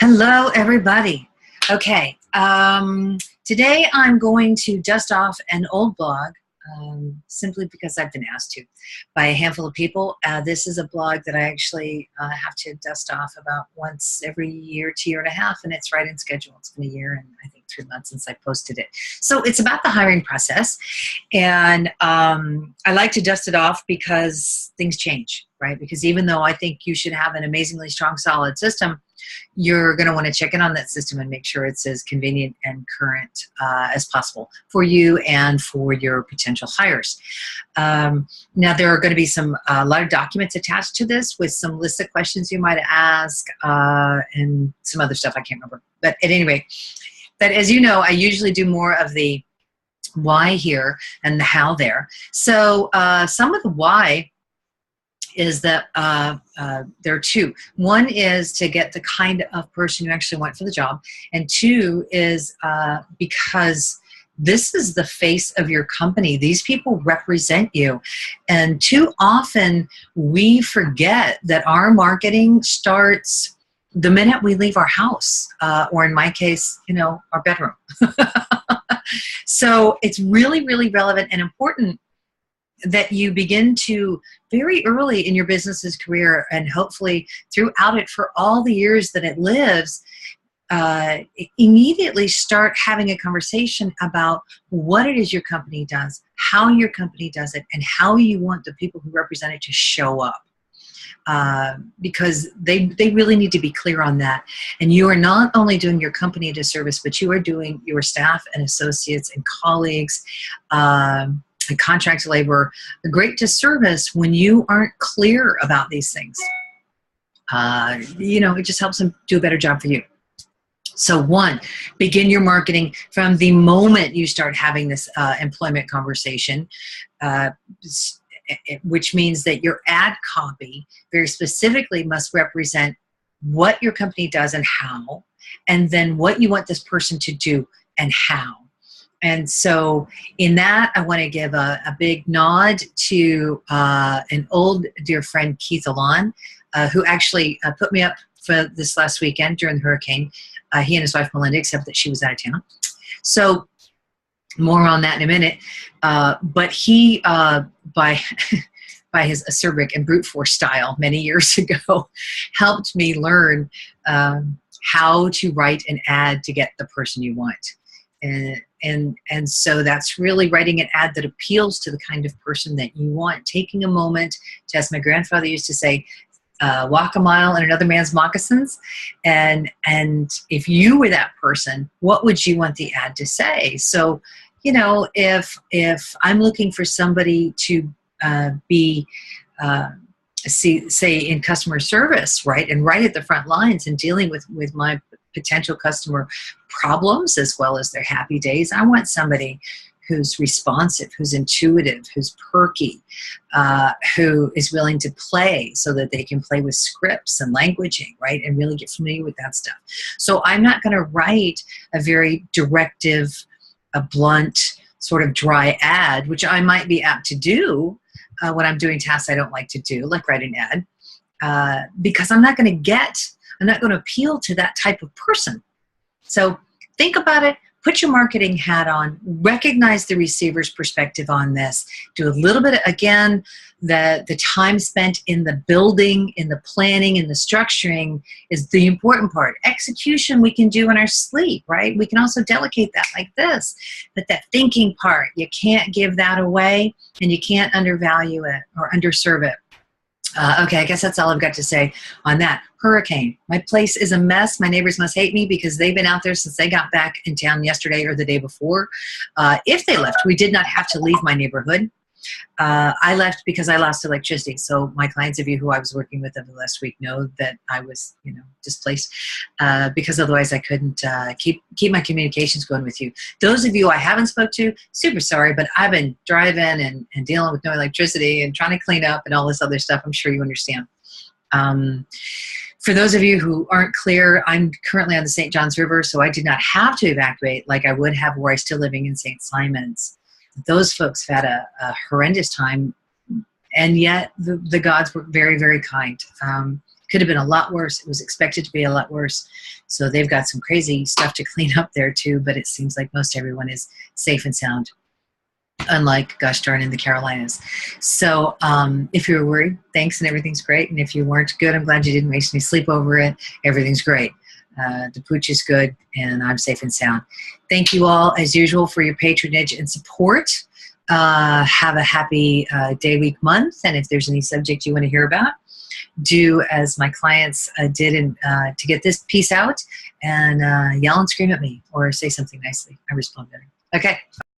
Hello, everybody. Okay, today I'm going to dust off an old blog simply because I've been asked to by a handful of people. This is a blog that I actually have to dust off about once every year to year and a half, and it's right in schedule. It's been a year and I think 3 months since I posted it. So it's about the hiring process, and I like to dust it off because things change, right? Because even though I think you should have an amazingly strong, solid system, you're going to want to check in on that system and make sure it's as convenient and current as possible for you and for your potential hires. Now, there are going to be a lot of documents attached to this with some lists of questions you might ask and some other stuff I can't remember. But at any rate, but as you know, I usually do more of the why here and the how there. So some of the why is that there are two. One is to get the kind of person you actually want for the job, and two is because this is the face of your company. These people represent you, and too often we forget that our marketing starts the minute we leave our house, or in my case, our bedroom. So it's really, really relevant and important that you begin to very early in your business's career, and hopefully throughout it for all the years that it lives, immediately start having a conversation about what it is your company does, how your company does it, and how you want the people who represent it to show up. Because they really need to be clear on that. And you are not only doing your company a disservice, but you are doing your staff and associates and colleagues and contract labor a great disservice when you aren't clear about these things. It just helps them do a better job for you. So one, begin your marketing from the moment you start having this employment conversation, which means that your ad copy very specifically must represent what your company does and how, and then what you want this person to do and how. And so in that, I want to give a big nod to an old dear friend, Keith Alon, who actually put me up for this last weekend during the hurricane. He and his wife, Melinda, except that she was out of town. So more on that in a minute. But he, by his acerbic and brute force style many years ago, helped me learn how to write an ad to get the person you want. And so that's really writing an ad that appeals to the kind of person that you want, taking a moment to, as my grandfather used to say, walk a mile in another man's moccasins. And if you were that person, what would you want the ad to say? So, if I'm looking for somebody to be, say in customer service, right, and right at the front lines and dealing with my potential customer problems as well as their happy days, I want somebody who's responsive, who's intuitive, who's perky, who is willing to play so that they can play with scripts and languaging, right, and really get familiar with that stuff. So I'm not going to write a very directive, a blunt, sort of dry ad, which I might be apt to do when I'm doing tasks I don't like to do, like write an ad, because I'm not going to appeal to that type of person. So think about it. Put your marketing hat on, recognize the receiver's perspective on this, do a little bit, again, the time spent in the building, in the planning, in the structuring is the important part. Execution we can do in our sleep, right? We can also delegate that like this. But that thinking part, you can't give that away, and you can't undervalue it or underserve it. Okay, I guess that's all I've got to say on that. Hurricane. My place is a mess. My neighbors must hate me because they've been out there since they got back in town yesterday or the day before. If they left, we did not have to leave my neighborhood. I left because I lost electricity. So my clients of you who I was working with over the last week know that I was, displaced because otherwise I couldn't keep my communications going with you. Those of you I haven't spoke to, super sorry, but I've been driving and dealing with no electricity and trying to clean up and all this other stuff. I'm sure you understand. For those of you who aren't clear, I'm currently on the St. Johns River, so I did not have to evacuate like I would have were I still living in St. Simons. Those folks had a horrendous time, and yet the gods were very, very kind. Could have been a lot worse. It was expected to be a lot worse. So they've got some crazy stuff to clean up there too, but it seems like most everyone is safe and sound, unlike, gosh darn, in the Carolinas. So if you were worried, thanks, and everything's great. And if you weren't, good. I'm glad you didn't waste any sleep over it. Everything's great. The pooch is good, and I'm safe and sound. Thank you all, as usual, for your patronage and support. Have a happy day, week, month. And if there's any subject you want to hear about, do as my clients did to get this piece out, and yell and scream at me or say something nicely. I respond better. Okay.